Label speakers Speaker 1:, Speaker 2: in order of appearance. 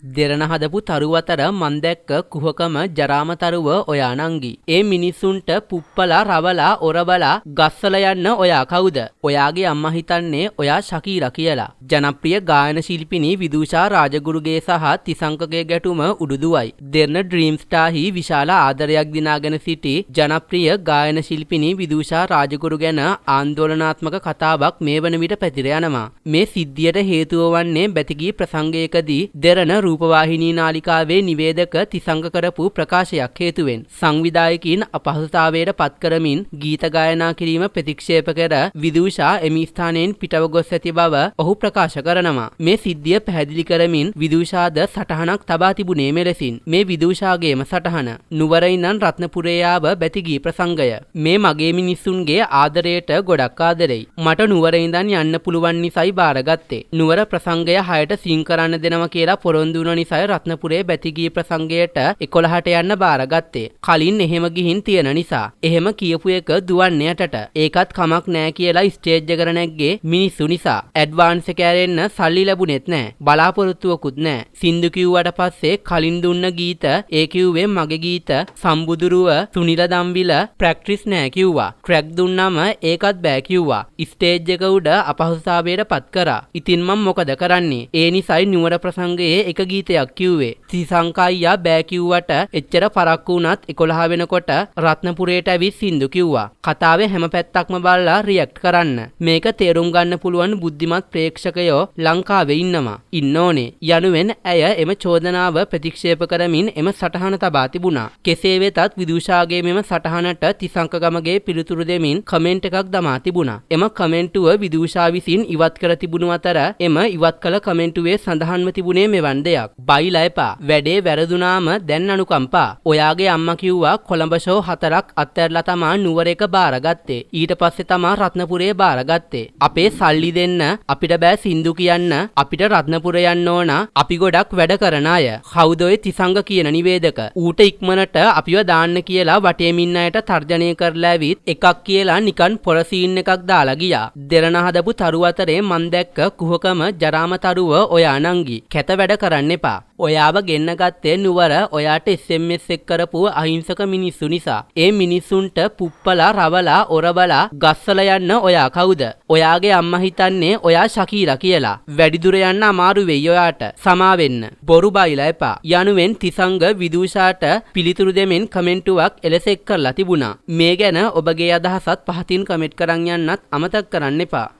Speaker 1: දෙරණ හදපු තරු අතර මන් දැක්ක කුහකම ජරාම තරුව ඔයා නංගි. ඒ මිනිස්සුන්ට පුප්පලා රවලා ඔරබලා ගස්සල යන්න ඔයා කවුද? ඔයාගේ අම්මා හිතන්නේ ඔයා ශකීරා කියලා. ජනප්‍රිය ගායන ශිල්පිනී විදූෂා රාජගුරුගේ සහ තිසංකගේ ගැටුම උඩුදුවයි. දෙරණ ඩ්‍රීම් ස්ටාර් හි විශාල ආදරයක් දිනාගෙන සිටි ජනප්‍රිය ගායන ශිල්පිනී විදූෂා රාජගුරු ගැන ආందోලනාත්මක කතාවක් මේ වන විට පැතිර යනවා. මේ සිද්ධියට හේතුව වන්නේ බැතිගී ප්‍රසංගයකදී දෙරණ රූපවාහිනී නාලිකාවේ නිවේදක තිසංග කරපු ප්‍රකාශයක් හේතුවෙන් සංවිධායකින් අපහසුතාවයට පත් කරමින් ගීත ගායනා කිරීම ප්‍රතික්ෂේප කර විදූෂා එම ස්ථානයෙන් පිටව ගොස් ඇති බව ඔහු ප්‍රකාශ කරනවා. මේ සිද්ධිය පැහැදිලි කරමින් විදූෂාද සටහනක් තබා තිබුණේ මෙලෙසින්. මේ විදූෂාගේම සටහන. නුවර ඉඳන් රත්නපුරේ ආව බැතිගී ප්‍රසංගය. මේ මගේ මිනිස්සුන්ගේ ආදරයට ගොඩක් ආදරෙයි. මට නුවර ඉඳන් යන්න පුළුවන් නිසයි බාරගත්තේ. නුවර ප්‍රසංගය 6ට සිං කරන්න දෙනවා කියලා පොරොන්දු වුණ නිසායි රත්නපුරේ බැතිගී ප්‍රසංගයට 11ට යන්න බාරගත්තේ. කලින් එහෙම ගිහින් තියෙන නිසා. එහෙම කියපු එක දුවන්නේ යටට. ඒකත් කමක් නෑ කියලා ස්ටේජ් එකට නැග්ගේ මිනිස්සු නිසා. ඇඩ්වාන්ස් එක ඇරෙන්න සල්ලි ලැබුණෙත් නෑ. බලාපොරොත්තුවකුත් නෑ. සින්දු කිව්වට පස්සේ කලින් දුන්න ගීත ඒ කිව්වේ මගේ ගීත සම්බුදුරුව සුනිල දම්විල ප්‍රැක්ටිස් නෑ කිව්වා. ට්‍රැක් දුන්නම ඒකත් බෑ කිව්වා. ස්ටේජ් එක උඩ අපහසුතාවයට පත් කරා. ඉතින් මම මොකද කරන්නේ? ඒ නිසායි නුවර ප්‍රසංගයේ එක ගීතයක් කිව්වේ. තිසංකයියා බෑ කිව්වට එච්චර පරක්කු වුණත් 11 වෙනකොට රත්නපුරේට ඇවිත් සින්දු කිව්වා. කතාවේ හැම පැත්තක්ම බලලා රියැක්ට් කරන්න. මේක තේරුම් ගන්න පුළුවන් බුද්ධිමත් ප්‍රේක්ෂකයෝ ලංකාවේ ඉන්නවා. ඉන්න ඕනේ. යනුවෙන් ඇය එම චෝදනාව ප්‍රතික්ෂේප කරමින් එම සටහන තබා තිබුණා. කෙසේ වෙතත් විදූෂාගේ මෙම සටහනට තිසංක ගමගේ පිළිතුරු දෙමින් කමෙන්ට් එකක් දමා තිබුණා. එම කමෙන්ටුව විදූෂා විසින් ඉවත් කර තිබුණු අතර එම ඉවත් කළ කමෙන්ටුවේ සඳහන්ව තිබුණේ මෙවන් දෙයක්. බයිලා එපා. වැඩේ වැරදුනාම දැන් අනුකම්පා. ඔයාගේ අම්මා කිව්වා කොළඹ ෂෝ 4ක් අත්හැරලා තමා නුවර එක බාරගත්තේ. ඊට පස්සේ තමා රත්නපුරේ බාරගත්තේ. අපේ සල්ලි දෙන්න අපිට බෑ සින්දු කියන්න. අපිට රත්නපුර යන්න ඕන. අපි ගොඩක් වැඩ කරන අය. කවුද ඔය තිසංග කියන නිවේදක? ඌට ඉක්මනට අපිව දාන්න කියලා වටේම ඉන්න අයට තර්ජනය කරලා ඇවිත් එකක් කියලා නිකන් පොර සීන් එකක් දාලා ගියා. දෙරණ හදපු තරු අතරේ මන් දැක්ක කුහකම ජරාම තරුව ඔයා නංගි. කැත වැඩ කරන්න එපා. ඔයාව ගෙන්න ගත්තේ නුවර ඔයාට SMS එක් කරපු අහිංසක මිනිස්සු නිසා. ඒ මිනිස්සුන්ට පුප්පලා රවලා ඔරබලා ගස්සල යන්න ඔයා කවුද? ඔයාගේ අම්මා හිතන්නේ ඔයා ශකීරා කියලා. වැඩිදුර යන්න අමාරු වෙයි ඔයාට. සමාවෙන්න. බොරු බයිලා එපා. යනුවෙන් තිසංග විදූෂාට පිළිතුරු දෙමින් කමෙන්ටුවක් එලෙස එක් කරලා තිබුණා. මේ ගැන ඔබගේ අදහසත් පහතින් කමෙන්ට් කරන් යන්නත් අමතක කරන්න එපා.